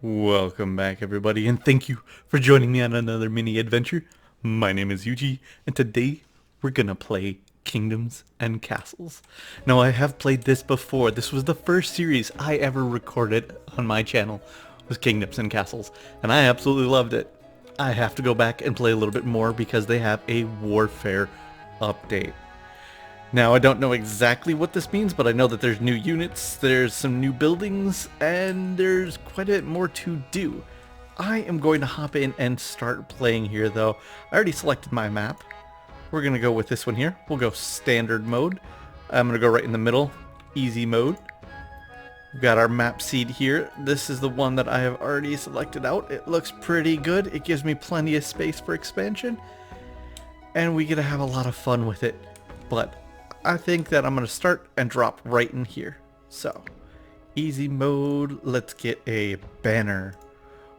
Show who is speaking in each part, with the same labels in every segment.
Speaker 1: Welcome back everybody, and thank you for joining me on another mini adventure. My name is Yuji, and today we're gonna play Kingdoms and Castles. Now I have played this before. This was the first series I ever recorded on my channel, was Kingdoms and Castles, and I absolutely loved it. I have to go back and play a little bit more because they have a warfare update. Now, I don't know exactly what this means, but I know that there's new units, there's some new buildings, and there's quite a bit more to do. I am going to hop in and start playing here, though. I already selected my map. We're going to go with this one here. We'll go standard mode. I'm going to go right in the middle, easy mode. We've got our map seed here. This is the one that I have already selected out. It looks pretty good. It gives me plenty of space for expansion, and we get to have a lot of fun with it. But I think that I'm going to start and drop right in here. So, easy mode, let's get a banner.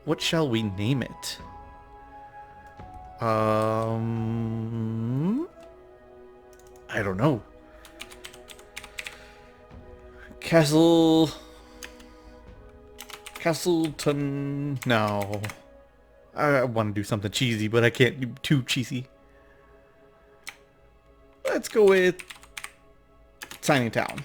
Speaker 1: What shall we name it? I don't know. Castleton, no. I want to do something cheesy, but I can't do too cheesy. Let's go with Tiny Town.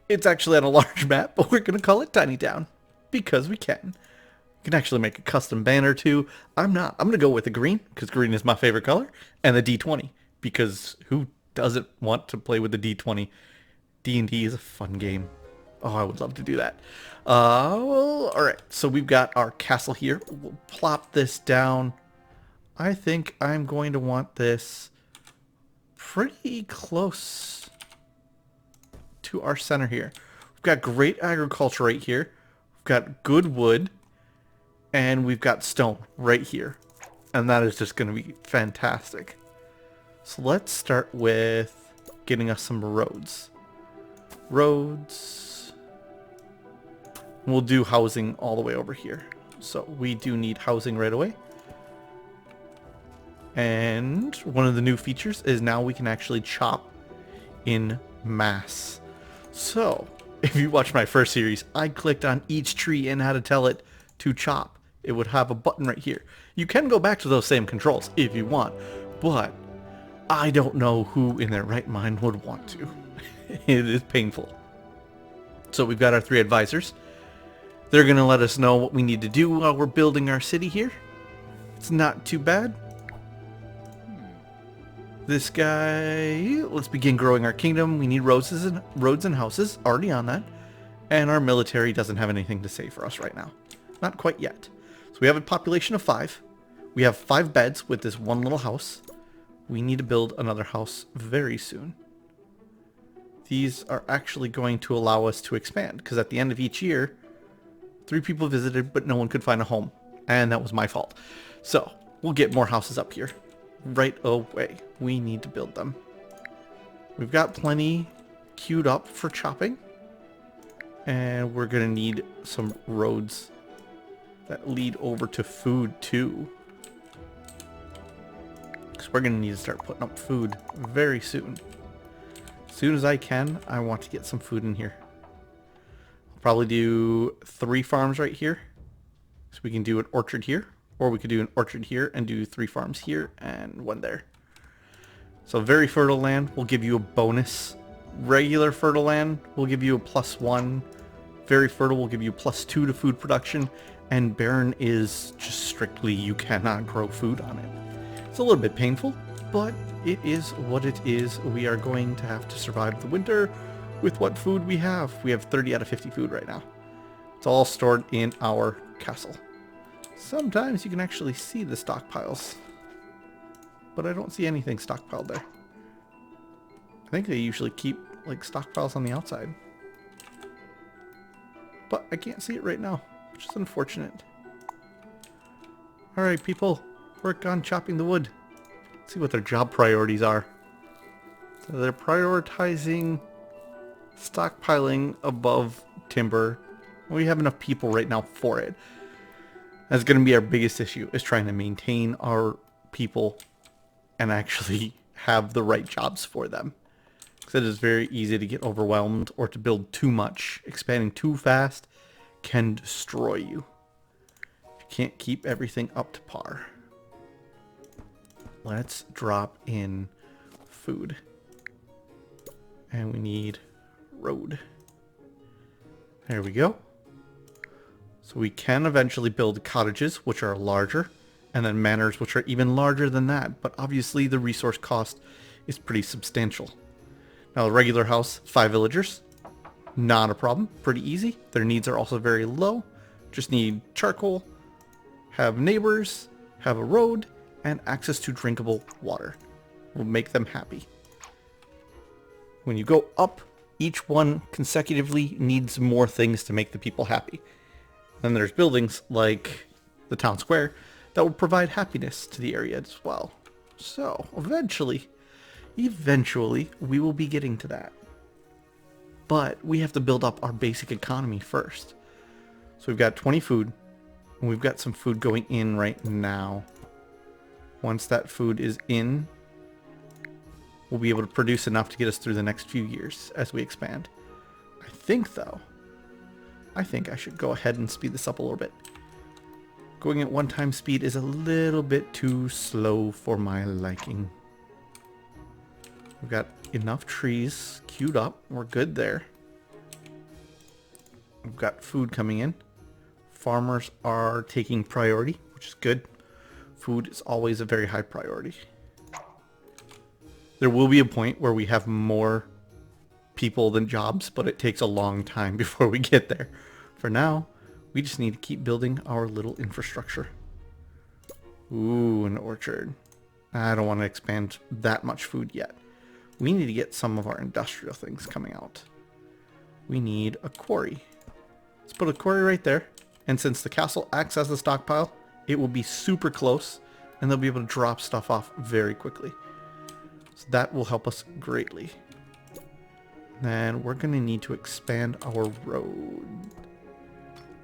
Speaker 1: It's actually on a large map, but we're going to call it Tiny Town because we can. You can actually make a custom banner too. I'm going to go with the green because green is my favorite color, and the D20 because who doesn't want to play with the D20? D&D is a fun game. Oh, I would love to do that. Well, all right. So we've got our castle here. We'll plop this down. I think I'm going to want this pretty close to our center here. We've got great agriculture right here. We've got good wood, and we've got stone right here. And that is just going to be fantastic. So let's start with getting us some roads. Roads. We'll do housing all the way over here. So we do need housing right away. And one of the new features is now we can actually chop in mass. So, if you watch my first series, I clicked on each tree and had to tell it to chop. It would have a button right here. You can go back to those same controls if you want, but I don't know who in their right mind would want to. It is painful. So we've got our 3 advisors. They're going to let us know what we need to do while we're building our city here. It's not too bad. This guy, let's begin growing our kingdom. We need roads and houses, already on that. And our military doesn't have anything to say for us right now. Not quite yet. So we have a population of 5. We have 5 beds with this one little house. We need to build another house very soon. These are actually going to allow us to expand, because at the end of each year, 3 people visited, but no one could find a home. And that was my fault. So, we'll get more houses up here right away. We need to build them. We've got plenty queued up for chopping. And we're going to need some roads that lead over to food too. Because we're going to need to start putting up food very soon. As soon as I can, I want to get some food in here. I'll probably do 3 farms right here. So we can do an orchard here. Or we could do an orchard here and do 3 farms here and 1 there. So very fertile land will give you a bonus. Regular fertile land will give you a +1. Very fertile will give you +2 to food production. And barren is just strictly you cannot grow food on it. It's a little bit painful, but it is what it is. We are going to have to survive the winter with what food we have. We have 30 out of 50 food right now. It's all stored in our castle. Sometimes you can actually see the stockpiles, but I don't see anything stockpiled there. I think they usually keep like stockpiles on the outside, but I can't see it right now, which is unfortunate. Alright people, work on chopping the wood. Let's see what their job priorities are. So they're prioritizing stockpiling above timber. We have enough people right now for it. That's going to be our biggest issue, is trying to maintain our people and actually have the right jobs for them. Because it is very easy to get overwhelmed or to build too much. Expanding too fast can destroy you. can't keep everything up to par. Let's drop in food. And we need road. There we go. So we can eventually build cottages, which are larger, and then manors, which are even larger than that. But obviously the resource cost is pretty substantial. Now a regular house, 5 villagers, not a problem, pretty easy. Their needs are also very low. Just need charcoal, have neighbors, have a road, and access to drinkable water. Will make them happy. When you go up, each one consecutively needs more things to make the people happy. Then there's buildings like the town square that will provide happiness to the area as well. So eventually we will be getting to that. But we have to build up our basic economy first. So we've got 20 food, and we've got some food going in right now. Once that food is in, we'll be able to produce enough to get us through the next few years as we expand. I think I should go ahead and speed this up a little bit. Going at 1x speed is a little bit too slow for my liking. We've got enough trees queued up. We're good there. We've got food coming in. Farmers are taking priority, which is good. Food is always a very high priority. There will be a point where we have more people than jobs, but it takes a long time before we get there. For now, we just need to keep building our little infrastructure. Ooh, an orchard. I don't want to expand that much food yet. We need to get some of our industrial things coming out. We need a quarry. Let's put a quarry right there. And since the castle acts as a stockpile, it will be super close and they'll be able to drop stuff off very quickly. So that will help us greatly. Then we're going to need to expand our road.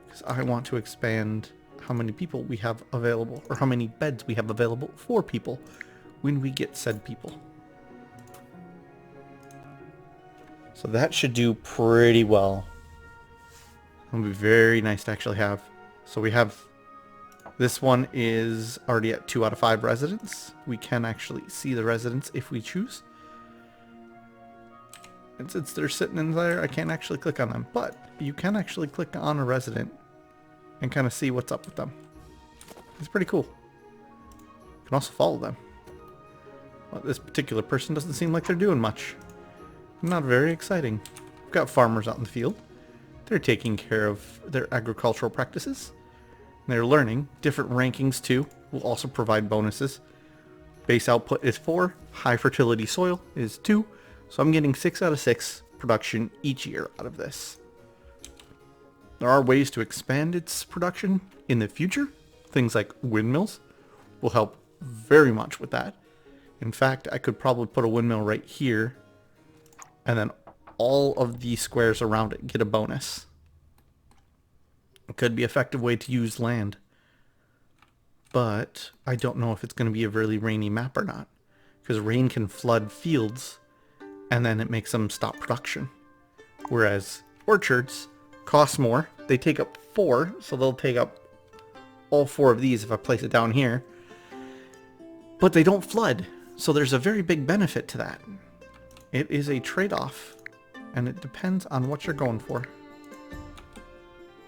Speaker 1: Because I want to expand how many people we have available, or how many beds we have available for people when we get said people. So that should do pretty well. It'll be very nice to actually have. So we have, this one is already at 2 out of 5 residents. We can actually see the residents if we choose. And since they're sitting in there, I can't actually click on them. But you can actually click on a resident and kind of see what's up with them. It's pretty cool. You can also follow them. Well, this particular person doesn't seem like they're doing much. Not very exciting. We've got farmers out in the field. They're taking care of their agricultural practices. They're learning. Different rankings too will also provide bonuses. Base output is 4. High fertility soil is 2. So I'm getting 6 out of 6 production each year out of this. There are ways to expand its production in the future. Things like windmills will help very much with that. In fact, I could probably put a windmill right here, and then all of the squares around it get a bonus. It could be an effective way to use land. But I don't know if it's going to be a really rainy map or not. Because rain can flood fields, and then it makes them stop production. Whereas orchards cost more. They take up 4, so they'll take up all 4 of these if I place it down here. But they don't flood, so there's a very big benefit to that. It is a trade-off, and it depends on what you're going for.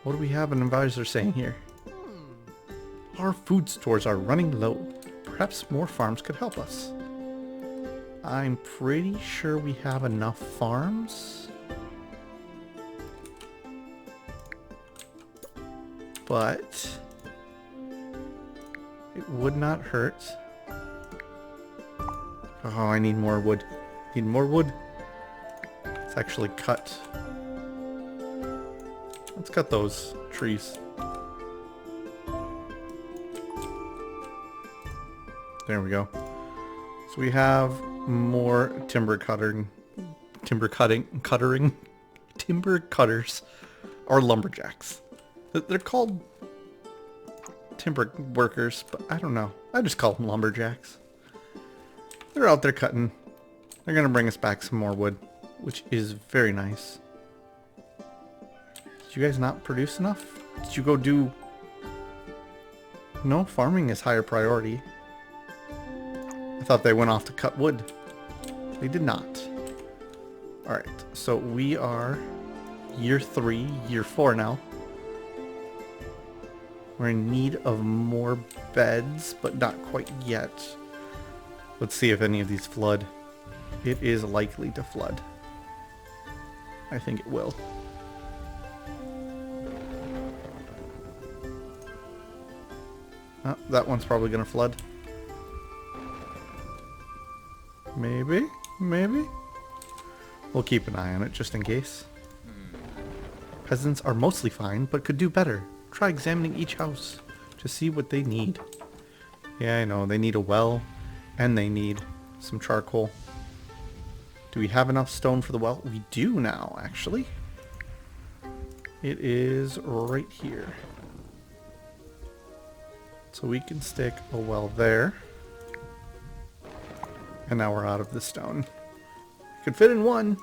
Speaker 1: What do we have an advisor saying here? Our food stores are running low. Perhaps more farms could help us. I'm pretty sure we have enough farms. But it would not hurt. Oh, I need more wood. Need more wood. Let's actually cut. Let's cut those trees. There we go. So we have more timber cutters, or lumberjacks. They're called timber workers, but I don't know. I just call them lumberjacks. They're out there cutting. They're gonna bring us back some more wood, which is very nice. Did you guys not produce enough? Did you go do No, farming is higher priority. I thought they went off to cut wood. They did not. Alright, so we are year 3, year 4 now. We're in need of more beds, but not quite yet. Let's see if any of these flood. It is likely to flood. I think it will. Oh, that one's probably going to flood. Maybe? Maybe? We'll keep an eye on it just in case. Peasants are mostly fine, but could do better. Try examining each house to see what they need. Yeah, I know. They need a well, and they need some charcoal. Do we have enough stone for the well? We do now, actually. It is right here. So we can stick a well there. And now we're out of the stone. Could fit in one.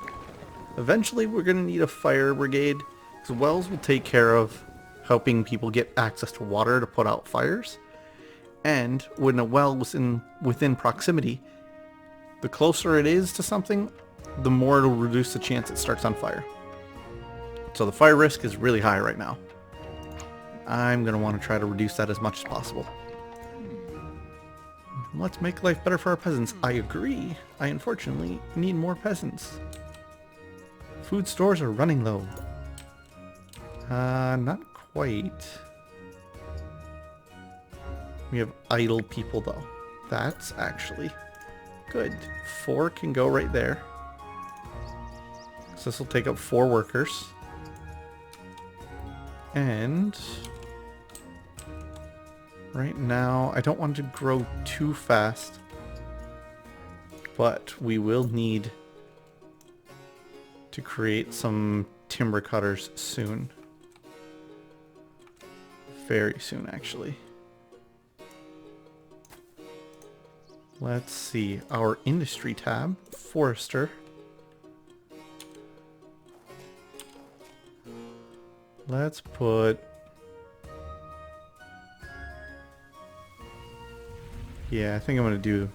Speaker 1: Eventually we're going to need a fire brigade. Because wells will take care of helping people get access to water to put out fires. And when a well was within proximity, the closer it is to something, the more it'll reduce the chance it starts on fire. So the fire risk is really high right now. I'm going to want to try to reduce that as much as possible. Let's make life better for our peasants. I agree. I unfortunately need more peasants. Food stores are running low. Not quite. We have idle people though. That's actually good. 4 can go right there. So this will take up 4 workers. And right now, I don't want to grow too fast, but we will need to create some timber cutters soon. Very soon, actually. Let's see. Our industry tab, forester. Let's put... Yeah, I think I'm going to do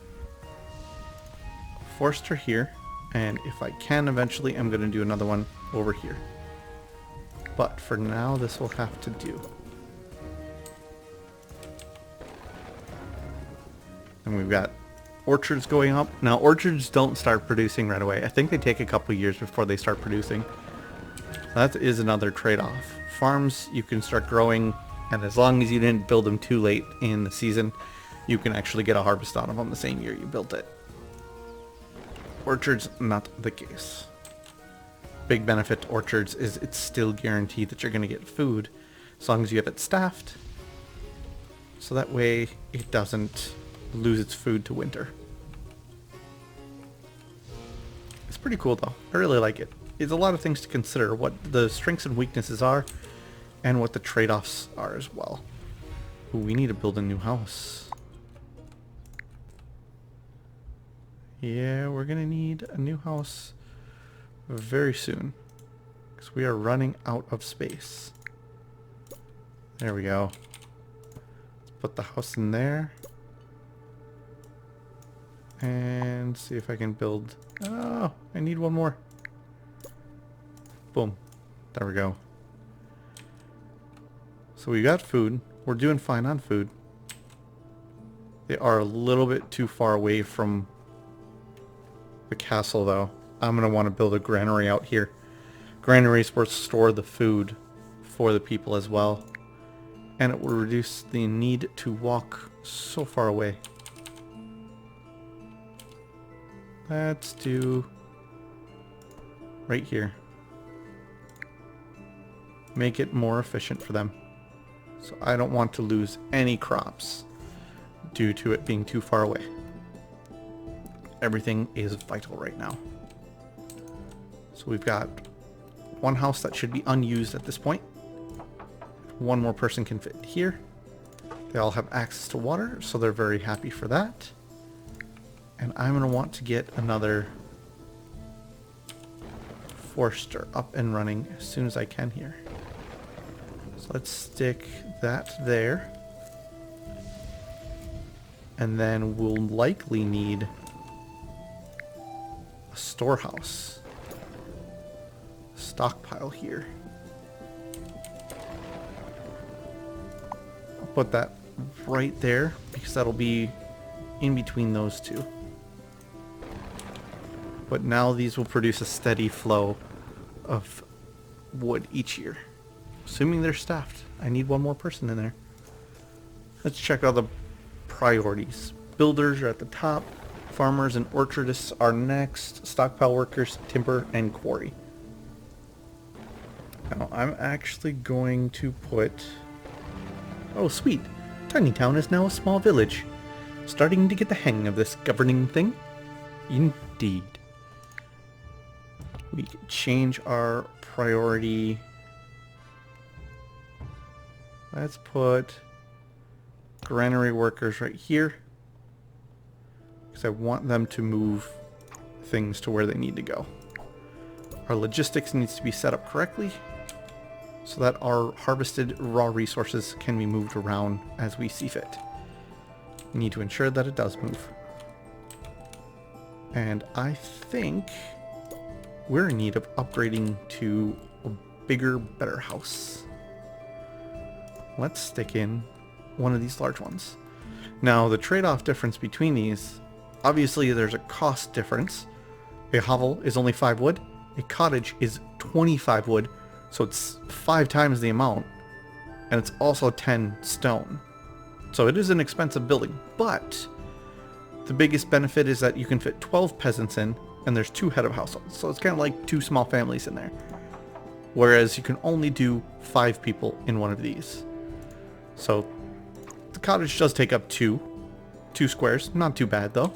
Speaker 1: forester here. And if I can eventually, I'm going to do another one over here. But for now, this will have to do. And we've got orchards going up. Now, orchards don't start producing right away. I think they take a couple years before they start producing. That is another trade-off. Farms, you can start growing, and as long as you didn't build them too late in the season, you can actually get a harvest out of them the same year you built it. Orchards, not the case. Big benefit to orchards is it's still guaranteed that you're going to get food as long as you have it staffed. So that way it doesn't lose its food to winter. It's pretty cool though. I really like it. It's a lot of things to consider, what the strengths and weaknesses are, and what the trade-offs are as well. Ooh, we need to build a new house. Yeah, we're gonna need a new house very soon, because we are running out of space. There we go. Let's put the house in there. And see if I can build... Oh, I need one more. Boom. There we go. So we got food. We're doing fine on food. They are a little bit too far away from the castle though. I'm going to want to build a granary out here. Granaries will store the food for the people as well. And it will reduce the need to walk so far away. Let's do right here. Make it more efficient for them. So I don't want to lose any crops due to it being too far away. Everything is vital right now. So we've got one house that should be unused at this point. One more person can fit here. They all have access to water, so they're very happy for that. And I'm going to want to get another forester up and running as soon as I can here. So let's stick that there. And then we'll likely need a storehouse. Stockpile here. I'll put that right there because that'll be in between those two. But now these will produce a steady flow of wood each year. Assuming they're staffed. I need one more person in there. Let's check out the priorities. Builders are at the top. Farmers and orchardists are next. Stockpile workers, timber, and quarry. Now, I'm actually going to put... Oh, sweet. Tiny Town is now a small village. Starting to get the hang of this governing thing? Indeed. We can change our priority. Let's put granary workers right here. Because I want them to move things to where they need to go. Our logistics needs to be set up correctly so that our harvested raw resources can be moved around as we see fit. We need to ensure that it does move. And I think we're in need of upgrading to a bigger, better house. Let's stick in one of these large ones. Now, the trade-off difference between these, obviously there's a cost difference. A hovel is only 5 wood. A cottage is 25 wood, so it's 5 times the amount. And it's also 10 stone. So it is an expensive building, but the biggest benefit is that you can fit 12 peasants in, and there's 2 head of households. So it's kind of like 2 small families in there. Whereas you can only do 5 people in one of these. So the cottage does take up 2 squares. Not too bad though.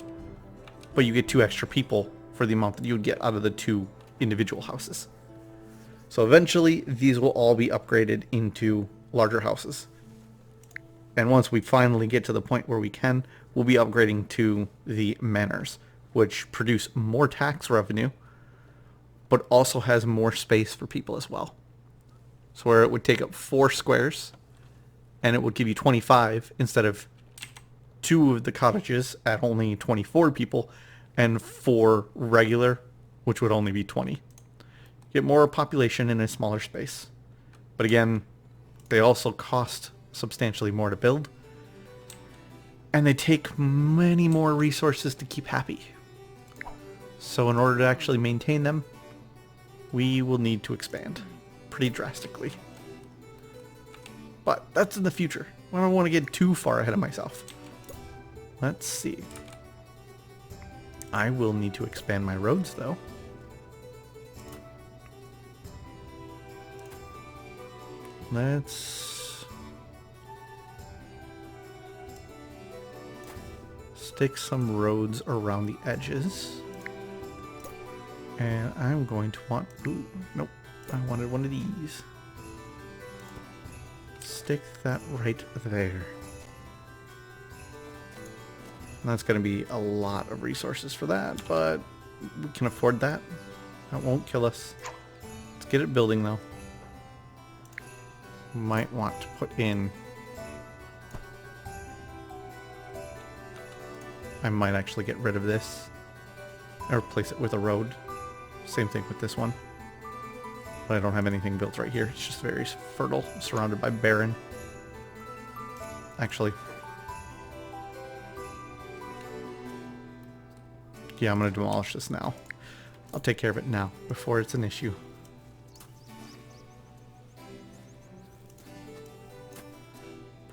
Speaker 1: But you get 2 extra people for the amount that you would get out of the 2 individual houses. So eventually these will all be upgraded into larger houses. And once we finally get to the point where we can, we'll be upgrading to the manors, which produce more tax revenue, but also has more space for people as well. So where it would take up 4 squares, and it would give you 25 instead of 2 of the cottages at only 24 people, and 4 regular, which would only be 20. Get more population in a smaller space. But again, they also cost substantially more to build, and they take many more resources to keep happy. So in order to actually maintain them, we will need to expand pretty drastically. But that's in the future. I don't want to get too far ahead of myself. Let's see. I will need to expand my roads though. Let's stick some roads around the edges. And I'm going to want... Ooh, nope. I wanted one of these. Stick that right there. And that's going to be a lot of resources for that, but we can afford that. That won't kill us. Let's get it building though. Might want to put in... I might actually get rid of this and replace it with a road. Same thing with this one. But I don't have anything built right here. It's just very fertile, surrounded by barren. Actually. Yeah, I'm going to demolish this now. I'll take care of it now, before it's an issue.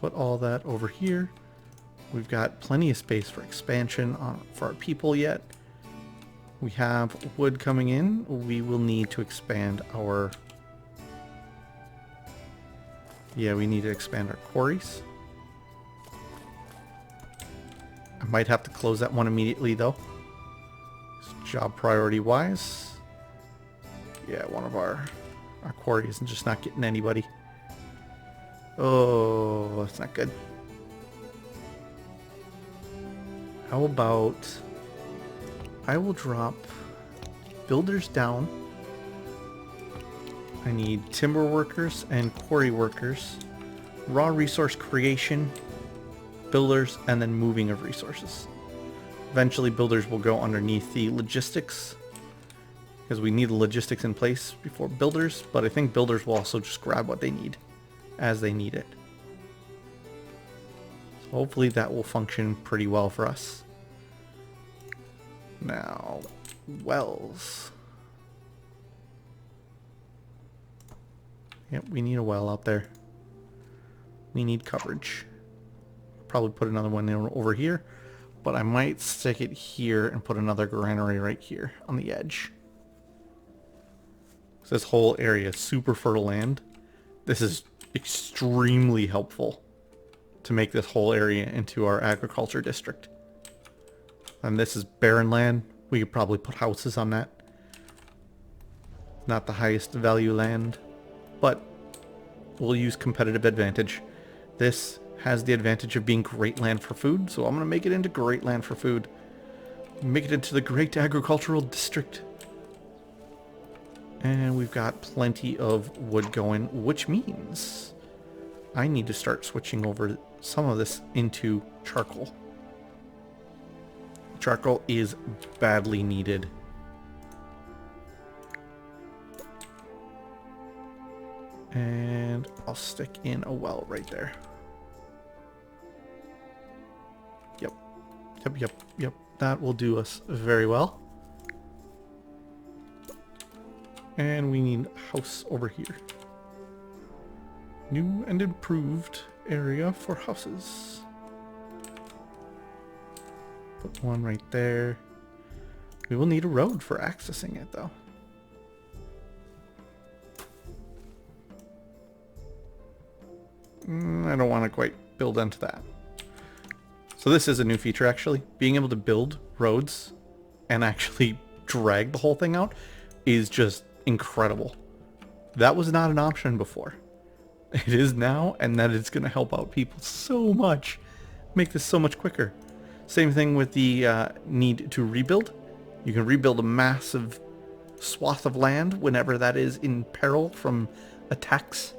Speaker 1: Put all that over here. We've got plenty of space for expansion for our people yet. We have wood coming in. We will need to expand our... Yeah, we need to expand our quarries. I might have to close that one immediately though. Job priority wise. Yeah, one of our quarries is just not getting anybody. Oh, that's not good. How about I will drop builders down. I need timber workers and quarry workers. Raw resource creation. builders, and then moving of resources. Eventually builders will go underneath the logistics, because we need the logistics in place before builders, but I think builders will also just grab what they need as they need it. So hopefully that will function pretty well for us. Now, wells. Yep, we need a well out there. We need coverage. Probably put another one over here, but I might stick it here and put another granary right here on the edge. So this whole area is super fertile land. This is extremely helpful to make this whole area into our agriculture district. And this is barren land. We could probably put houses on that. Not the highest value land, but we'll use competitive advantage. This has the advantage of being great land for food, so I'm going to make it into great land for food. Make it into the great agricultural district. And we've got plenty of wood going, which means I need to start switching over some of this into charcoal. Charcoal is badly needed. And I'll stick in a well right there. Yep. That will do us very well. And we need a house over here. New and improved area for houses. Put one right there. We will need a road for accessing it though. I don't want to quite build into that. So this is a new feature actually. Being able to build roads and actually drag the whole thing out is just incredible. That was not an option before. It is now, and that is going to help out people so much. Make this so much quicker. Same thing with the need to rebuild. You can rebuild a massive swath of land whenever that is in peril from attacks.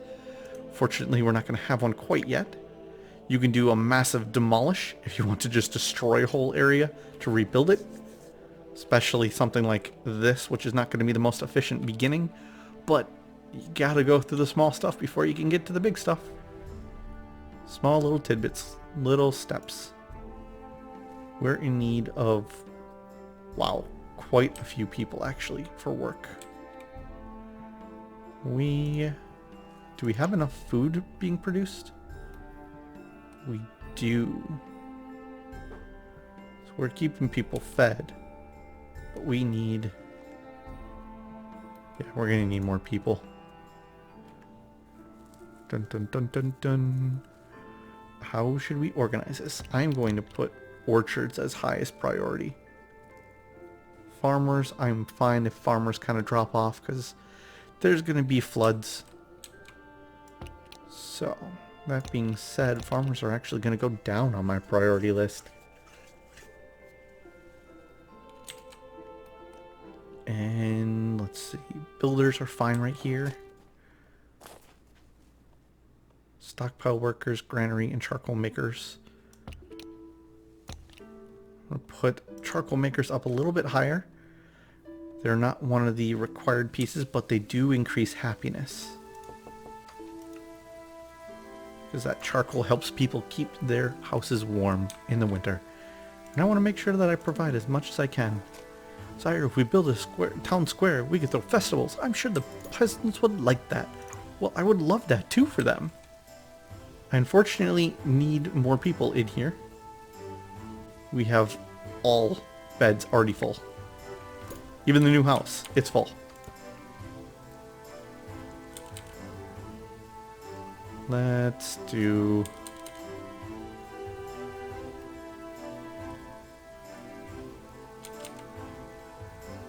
Speaker 1: Fortunately, we're not going to have one quite yet. You can do a massive demolish if you want to just destroy a whole area to rebuild it. Especially something like this, which is not going to be the most efficient beginning, but you gotta go through the small stuff before you can get to the big stuff. Small little tidbits, little steps. We're in need of, wow, quite a few people actually for work. Do we have enough food being produced? We do. So we're keeping people fed. But we need... yeah, we're gonna need more people. Dun dun dun dun dun. How should we organize this? I'm going to put orchards as highest priority. Farmers, I'm fine if farmers kind of drop off because there's gonna be floods. So, that being said, farmers are actually gonna go down on my priority list. And let's see, builders are fine right here. Stockpile workers, granary, and charcoal makers. I'm going to put charcoal makers up a little bit higher. They're not one of the required pieces, but they do increase happiness. Because that charcoal helps people keep their houses warm in the winter. And I want to make sure that I provide as much as I can. Sire, if we build a town square, we could throw festivals. I'm sure the peasants would like that. Well, I would love that too for them. I unfortunately need more people in here. We have all beds already full. Even the new house, it's full. Let's do...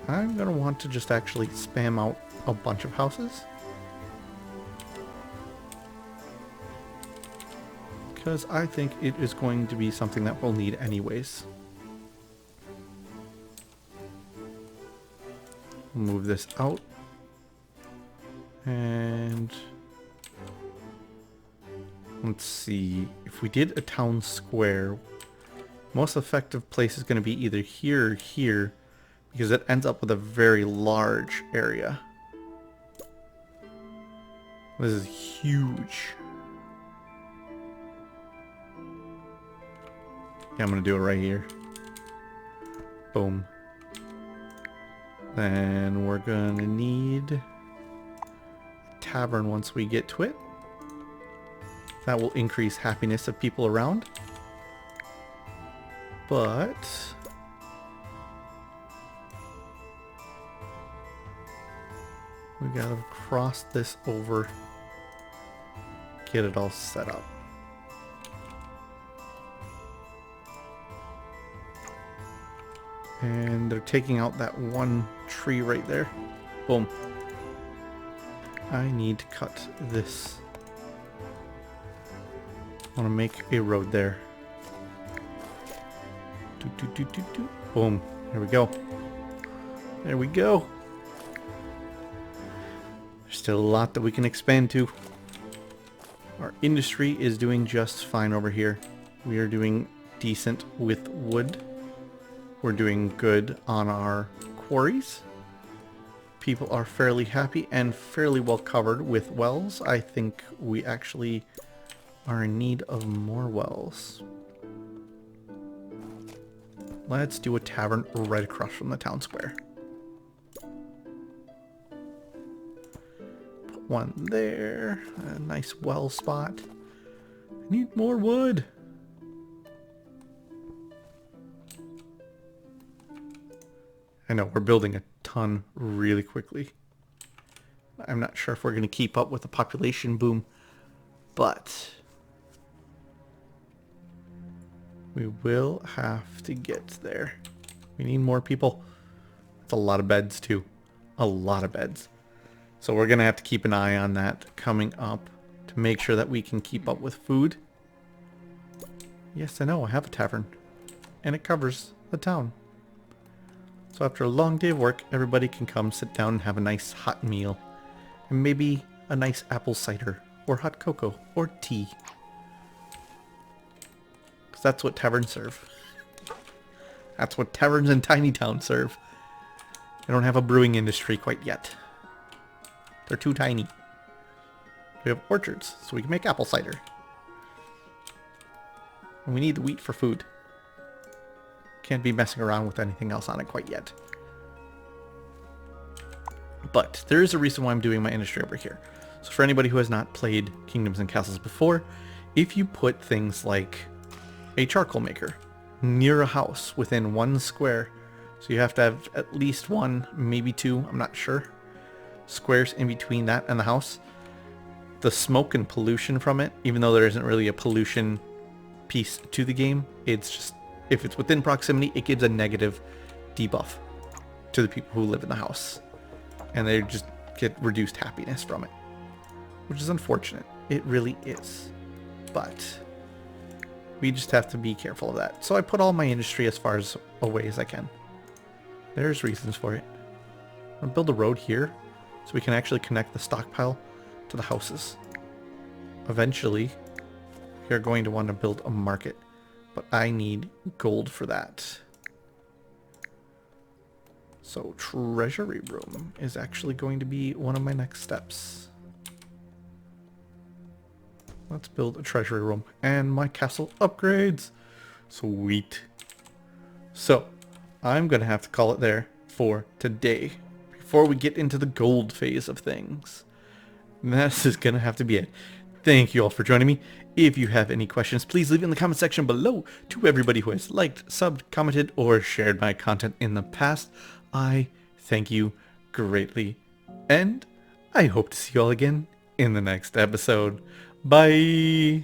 Speaker 1: I'm going to want to just actually spam out a bunch of houses. Because I think it is going to be something that we'll need anyways. Move this out. Let's see. If we did a town square, most effective place is going to be either here or here, because it ends up with a very large area. This is huge. Yeah, I'm going to do it right here. Boom. Then we're going to need a tavern once we get to it. That will increase happiness of people around. But we gotta cross this over, get it all set up. And they're taking out that one tree right there. Boom. I need to cut this. I want to make a road there. Boom. There we go. There we go. There's still a lot that we can expand to. Our industry is doing just fine over here. We are doing decent with wood. We're doing good on our quarries. People are fairly happy and fairly well covered with wells. I think we actually are in need of more wells. Let's do a tavern right across from the town square. Put one there. A nice well spot. I need more wood. I know, we're building a ton really quickly. I'm not sure if we're going to keep up with the population boom, but we will have to get there. We need more people. That's a lot of beds too. A lot of beds. So we're going to have to keep an eye on that coming up to make sure that we can keep up with food. Yes, I know, I have a tavern. And it covers the town. So after a long day of work, everybody can come sit down and have a nice hot meal. And maybe a nice apple cider, or hot cocoa, or tea. Because that's what taverns serve. That's what taverns in tiny towns serve. They don't have a brewing industry quite yet. They're too tiny. We have orchards, so we can make apple cider. And we need the wheat for food. Can't be messing around with anything else on it quite yet. But there is a reason why I'm doing my industry over here. So for anybody who has not played Kingdoms and Castles before, if you put things like a charcoal maker near a house within 1 square, so you have to have at least 1, maybe 2, I'm not sure, squares in between that and the house, the smoke and pollution from it, even though there isn't really a pollution piece to the game, it's just, if it's within proximity, it gives a negative debuff to the people who live in the house. And they just get reduced happiness from it. Which is unfortunate. It really is. But we just have to be careful of that. So I put all my industry as far as away as I can. There's reasons for it. I'm going to build a road here so we can actually connect the stockpile to the houses. Eventually, we are going to want to build a market. But I need gold for that. So treasury room is actually going to be one of my next steps. Let's build a treasury room. And my castle upgrades. Sweet. So I'm going to have to call it there for today. Before we get into the gold phase of things. This is going to have to be it. Thank you all for joining me. If you have any questions, please leave it in the comment section below. To everybody who has liked, subbed, commented, or shared my content in the past, I thank you greatly. And I hope to see you all again in the next episode. Bye!